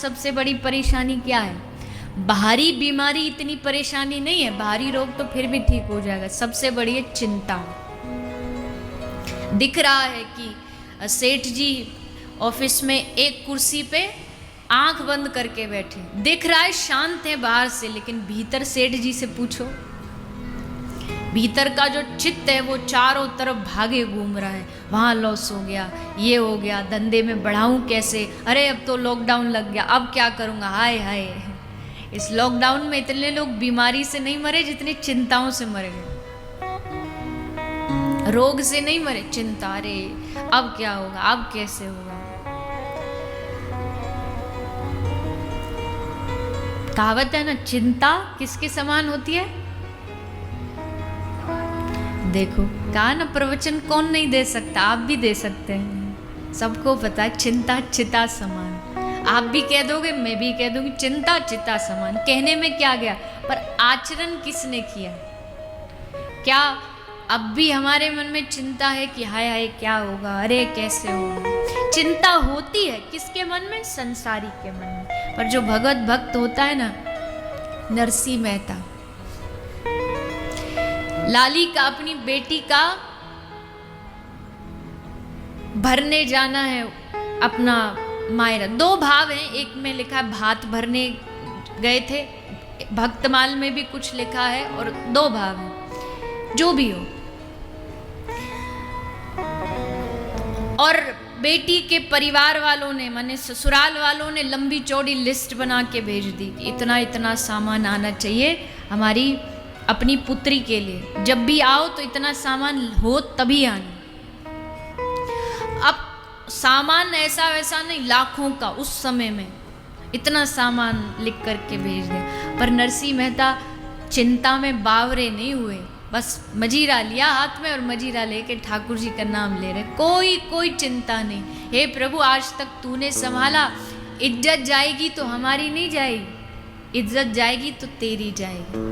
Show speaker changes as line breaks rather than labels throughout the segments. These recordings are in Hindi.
सबसे बड़ी परेशानी क्या है? बाहरी बीमारी इतनी परेशानी नहीं है, बाहरी रोग तो फिर भी ठीक हो जाएगा, सबसे बड़ी है चिंता। दिख रहा है कि सेठ जी ऑफिस में एक कुर्सी पे आंख बंद करके बैठे, दिख रहा है शांत है बाहर से, लेकिन भीतर सेठ जी से पूछो, भीतर का जो चित्त है वो चारों तरफ भागे घूम रहा है। वहाँ लॉस हो गया, ये हो गया, धंधे में बढ़ाऊं कैसे, अरे अब तो लॉकडाउन लग गया, अब क्या करूँगा, हाय हाय। इस लॉकडाउन में इतने लोग बीमारी से नहीं मरे जितनी चिंताओं से मर गए। रोग से नहीं मरे, चिंता, अरे अब क्या होगा, अब कैसे होगा। कहावत है ना, चिंता किसके समान होती है? देखो कहा ना, प्रवचन कौन नहीं दे सकता, आप भी दे सकते हैं। सबको पता है चिंता चिता समान। आप भी कह दोगे, मैं भी कह दूंगी, चिंता चिता समान। कहने में क्या गया, पर आचरण किसने किया? क्या अब भी हमारे मन में चिंता है कि हाय हाय क्या होगा, अरे कैसे होगा? चिंता होती है किसके मन में? संसारी के मन में। पर जो भगवत भक्त होता है ना, नरसिंह मेहता, लाली का अपनी बेटी का भरने जाना है अपना मायरा। दो भाव हैं, एक में लिखा है भात भरने गए थे, भक्तमाल में भी कुछ लिखा है, और दो भाव हैं, जो भी हो। और बेटी के परिवार वालों ने, माने ससुराल वालों ने लंबी चौड़ी लिस्ट बना के भेज दी कि इतना इतना सामान आना चाहिए हमारी अपनी पुत्री के लिए, जब भी आओ तो इतना सामान हो तभी आना। अब सामान ऐसा वैसा नहीं, लाखों का उस समय में इतना सामान लिख करके भेज दिया। पर नरसिंह मेहता चिंता में बावरे नहीं हुए, बस मजीरा लिया हाथ में और मजीरा लेके ठाकुर जी का नाम ले रहे, कोई चिंता नहीं। हे प्रभु, आज तक तूने संभाला, इज्जत जाएगी तो हमारी नहीं जाएगी, इज्जत जाएगी तो तेरी जाएगी।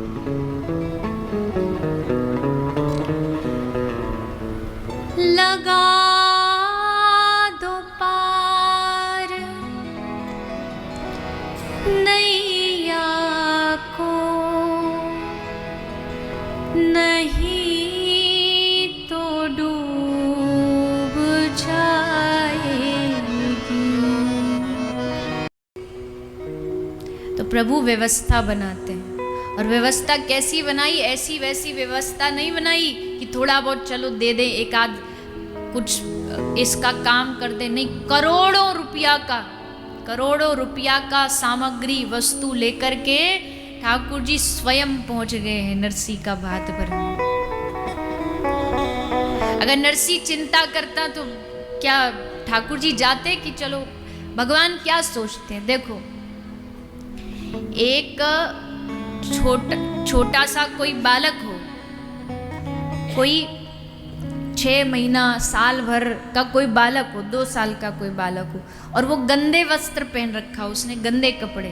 लगा दो पार नैया को, नहीं तो डूब जाएगी। तो प्रभु व्यवस्था बनाते हैं, और व्यवस्था कैसी बनाई? ऐसी वैसी व्यवस्था नहीं बनाई कि थोड़ा बहुत चलो दे दे, एक आध कुछ इसका काम कर दे, नहीं, करोड़ों रुपया का सामग्री वस्तु लेकर के ठाकुर जी स्वयं पहुंच गए हैं नरसिंह का भात भरने। अगर नरसिंह चिंता करता तो क्या ठाकुर जी जाते कि चलो? भगवान क्या सोचते हैं, देखो, एक छोटा सा कोई बालक हो, कोई 6 महीना साल भर का कोई बालक हो, 2 साल का कोई बालक हो, और वो गंदे वस्त्र पहन रखा, उसने गंदे कपड़े,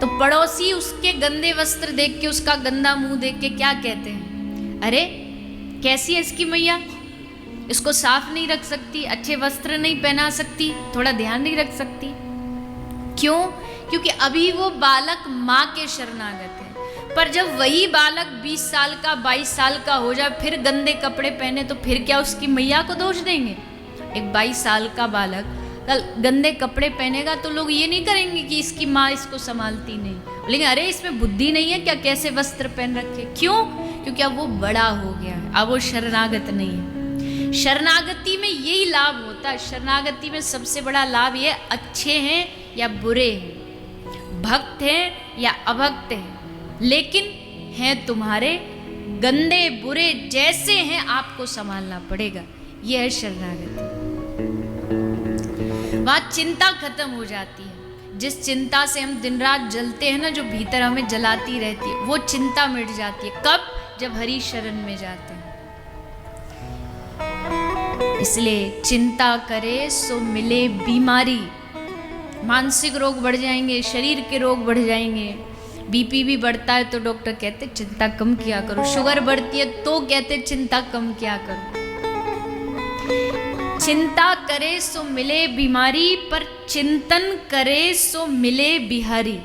तो पड़ोसी उसके गंदे वस्त्र देख के, उसका गंदा मुंह देख के क्या कहते हैं? अरे कैसी है इसकी मैया, इसको साफ नहीं रख सकती, अच्छे वस्त्र नहीं पहना सकती, थोड़ा ध्यान नहीं रख सकती। क्यों? क्योंकि अभी वो बालक माँ के शरणागत है। पर जब वही बालक 20 साल का 22 साल का हो जाए, फिर गंदे कपड़े पहने, तो फिर क्या उसकी मैया को दोष देंगे? एक 22 साल का बालक कल गंदे कपड़े पहनेगा तो लोग ये नहीं करेंगे कि इसकी माँ इसको संभालती नहीं, लेकिन अरे इसमें बुद्धि नहीं है क्या, कैसे वस्त्र पहन रखे? क्यों? क्योंकि अब वो बड़ा हो गया है, अब वो शरणागत नहीं है। शरणागति में यही लाभ होता है, शरणागति में सबसे बड़ा लाभ ये, अच्छे हैं या बुरे हैं, भक्त हैं या अभक्त हैं, लेकिन हैं तुम्हारे, गंदे बुरे जैसे हैं आपको संभालना पड़ेगा। यह है शरणागति। वहाँ चिंता खत्म हो जाती है। जिस चिंता से हम दिन रात जलते हैं ना, जो भीतर हमें जलाती रहती है, वो चिंता मिट जाती है। कब? जब हरि शरण में जाते हैं। इसलिए चिंता करे सो मिले बीमारी। मानसिक रोग बढ़ जाएंगे, शरीर के रोग बढ़ जाएंगे, बीपी भी बढ़ता है तो डॉक्टर कहते चिंता कम किया करो, शुगर बढ़ती है तो कहते चिंता कम किया करो। चिंता करे सो मिले बीमारी, पर चिंतन करे सो मिले बिहारी।